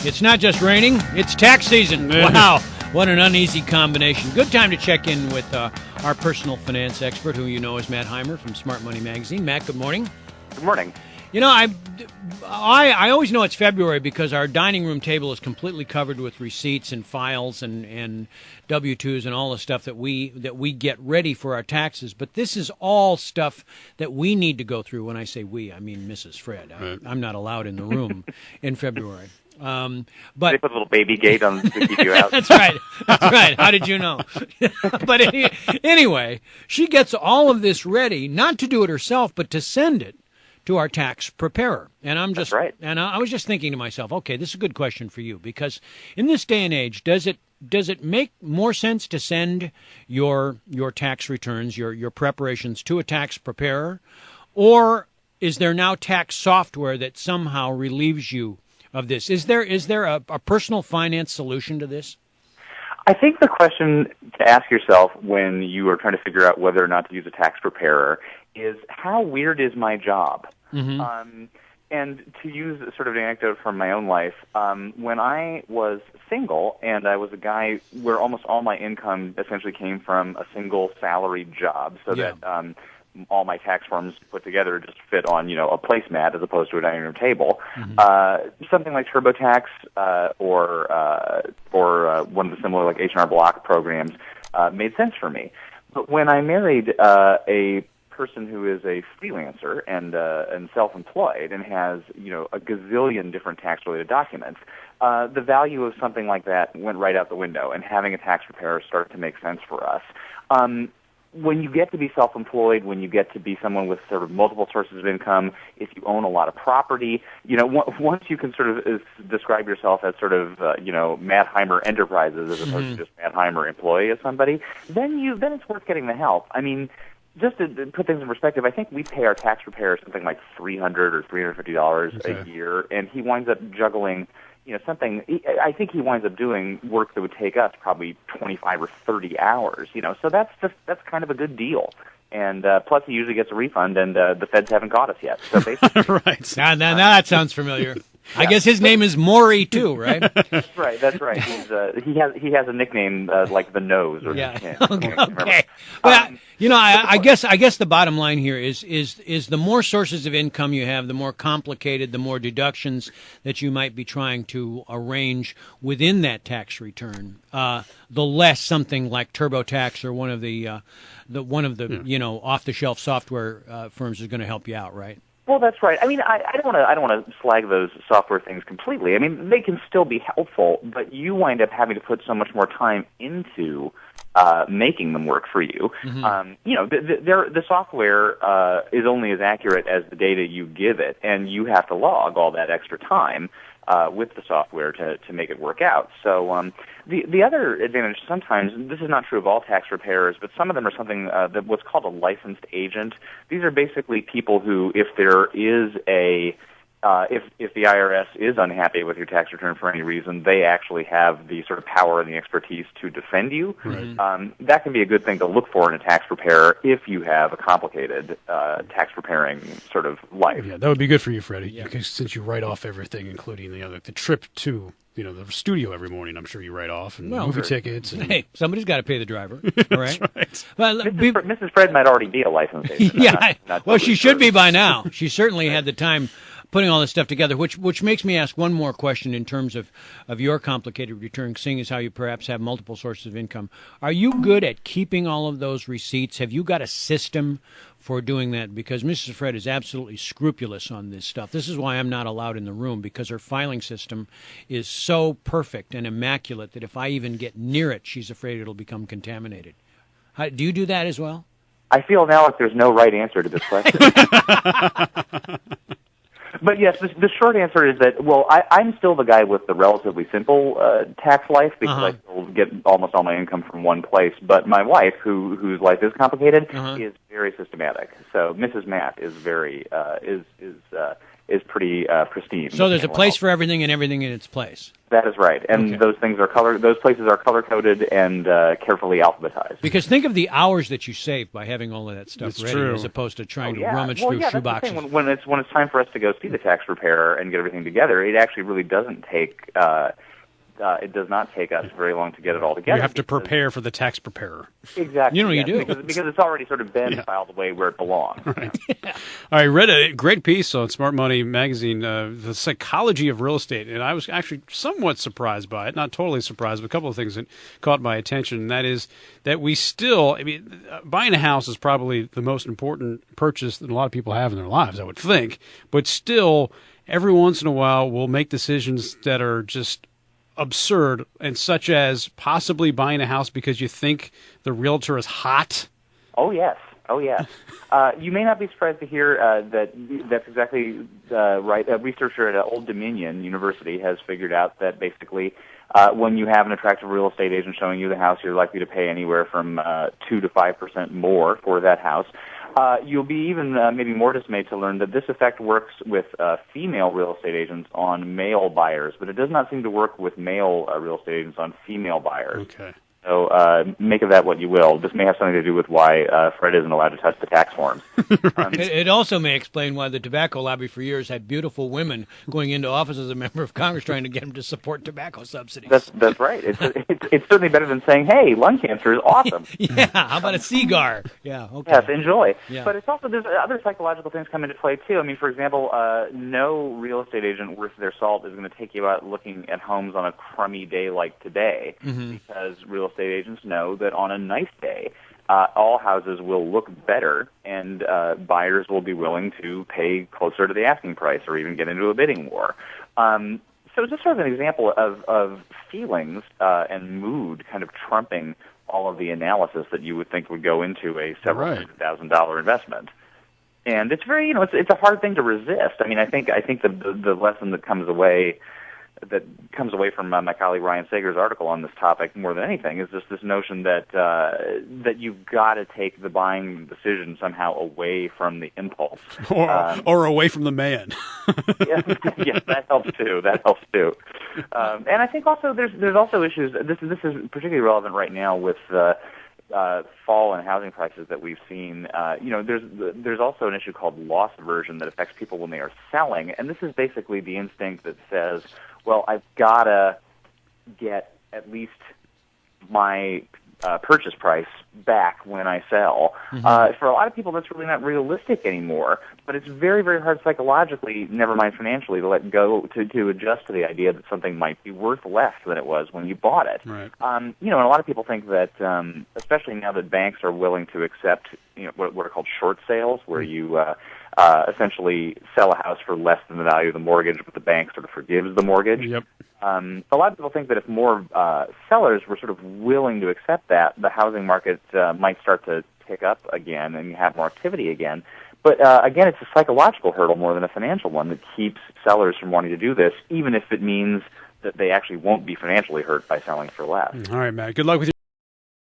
It's not just raining, it's tax season. Wow, what an uneasy combination. Good time to check in with our personal finance expert, who you know is Matt HEIMER from SmartMoney magazine. Matt, good morning. Good morning. You know, I always know it's February because our dining room table is completely covered with receipts and files and W-2s and all the stuff that we get ready for our taxes. But this is all stuff that we need to go through. When I say we, I mean Mrs. Fred. I'm not allowed in the room in February. But they put a little baby gate on to keep you out. That's right. That's right. How did you know? But anyway, she gets all of this ready, not to do it herself, but to send it to our tax preparer. And That's right. And I was just thinking to myself, okay, this is a good question for you, because in this day and age, does it make more sense to send your tax returns, your preparations to a tax preparer, or is there now tax software that somehow relieves you of this? Is there a personal finance solution to this? I think the question to ask yourself when you are trying to figure out whether or not to use a tax preparer is, how weird is my job? Mm-hmm. And to use sort of an anecdote from my own life, when I was single and I was a guy where almost all my income essentially came from a single salaried job, so that all my tax forms put together just fit on, a placemat as opposed to a dining room table. Mm-hmm. Something like TurboTax or one of the similar like H&R Block programs made sense for me. But when I married a person who is a freelancer and self-employed and has a gazillion different tax-related documents, the value of something like that went right out the window, and having a tax preparer started to make sense for us. When you get to be self-employed, when you get to be someone with sort of multiple sources of income, if you own a lot of property, once you can sort of describe yourself as sort of, Matt HEIMER Enterprises as opposed to just Matt HEIMER employee of somebody, then it's worth getting the help. I mean, just to put things in perspective, I think we pay our tax preparer something like $300 or $350 a year, and he winds up juggling something. I think he winds up doing work that would take us probably 25 or 30 hours, so that's kind of a good deal. And plus he usually gets a refund, and the feds haven't caught us yet. So basically, right. Now that sounds familiar. Yeah. I guess his name is Maury too, right? That's right. He has a nickname like the Nose or the Chin. Okay. But I guess the bottom line here is the more sources of income you have, the more complicated, the more deductions that you might be trying to arrange within that tax return, the less something like TurboTax or one of the off the shelf software firms is going to help you out, right? Well, that's right. I mean, I don't want to slag those software things completely. I mean, they can still be helpful, but you wind up having to put so much more time into making them work for you. Mm-hmm. The software is only as accurate as the data you give it, and you have to log all that extra time with the software to make it work out. So the other advantage sometimes, and this is not true of all tax preparers, but some of them are something that what's called a licensed agent. These are basically people who, if there is if the IRS is unhappy with your tax return for any reason, they actually have the sort of power and the expertise to defend you. Right. That can be a good thing to look for in a tax preparer if you have a complicated tax preparing sort of life. Yeah, that would be good for you, Freddie, because since you write off everything, including the trip to the studio every morning, I'm sure you write off, and movie tickets. And hey, somebody's got to pay the driver, all right? Right. Well, Mrs. Fred might already be a licensed agent. Well, she should be by now. She certainly had the time putting all this stuff together, which makes me ask one more question in terms of your complicated return, seeing as how you perhaps have multiple sources of income. Are you good at keeping all of those receipts? Have you got a system for doing that? Because Mrs. Fred is absolutely scrupulous on this stuff. This is why I'm not allowed in the room, because her filing system is so perfect and immaculate that if I even get near it, she's afraid it'll become contaminated. Do you do that as well? I feel now like there's no right answer to this question. But yes, the short answer is that, well, I'm still the guy with the relatively simple tax life because I still get almost all my income from one place. But my wife, whose life is complicated, is very systematic. So Mrs. Matt is very is pretty pristine. So there's a place for everything and everything in its place. That is right, and those places are color coded and carefully alphabetized. Because think of the hours that you save by having all of that stuff That's ready, true. as opposed to trying to rummage through that's shoeboxes. the thing. When it's time for us to go see the tax preparer and get everything together, it actually really doesn't take. It does not take us very long to get it all together. You have to prepare for the tax preparer. Exactly. You do. Because it's already sort of been filed away where it belongs. Right. I read a great piece on Smart Money magazine, The Psychology of Real Estate, and I was actually somewhat surprised by it. Not totally surprised, but a couple of things that caught my attention, and that is that we still, buying a house is probably the most important purchase that a lot of people have in their lives, I would think, but still, every once in a while, we'll make decisions that are just absurd, and such as possibly buying a house because you think the realtor is hot. Oh yes. You may not be surprised to hear that's exactly right. A researcher at Old Dominion University has figured out that basically when you have an attractive real estate agent showing you the house, you're likely to pay anywhere from 2 to 5% more for that house. You'll be even maybe more dismayed to learn that this effect works with female real estate agents on male buyers, but it does not seem to work with male real estate agents on female buyers. Okay. So make of that what you will. This may have something to do with why Fred isn't allowed to touch the tax forms. It also may explain why the tobacco lobby for years had beautiful women going into office as a member of Congress trying to get them to support tobacco subsidies. That's right. It's certainly better than saying, hey, lung cancer is awesome. Yeah, how about a cigar? Yeah, okay. Yes, enjoy. Yeah. But it's also, there's other psychological things come into play, too. For example, no real estate agent worth their salt is going to take you out looking at homes on a crummy day like today, because real estate agents know that on a nice day, all houses will look better, and buyers will be willing to pay closer to the asking price or even get into a bidding war. So just sort of an example of feelings and mood kind of trumping all of the analysis that you would think would go into a several $100,000 investment. And it's very, it's a hard thing to resist. I think the lesson that comes away from my colleague Ryan Sager's article on this topic more than anything is just this notion that you've got to take the buying decision somehow away from the impulse, or away from the man. yes, that helps too. And I think also there's also issues. This is particularly relevant right now with fall in housing prices that we've seen. There's also an issue called loss aversion that affects people when they are selling, and this is basically the instinct that says, well, I've got to get at least my purchase price back when I sell. For a lot of people, that's really not realistic anymore, but it's very, very hard psychologically, never mind financially, to let go, to adjust to the idea that something might be worth less than it was when you bought it. Right. And a lot of people think that, especially now that banks are willing to accept, what are called short sales, where you essentially sell a house for less than the value of the mortgage, but the bank sort of forgives the mortgage. Yep. A lot of people think that if more sellers were sort of willing to accept that, the housing market might start to pick up again and have more activity again. But again, it's a psychological hurdle more than a financial one that keeps sellers from wanting to do this, even if it means that they actually won't be financially hurt by selling for less. All right, Matt. Good luck with your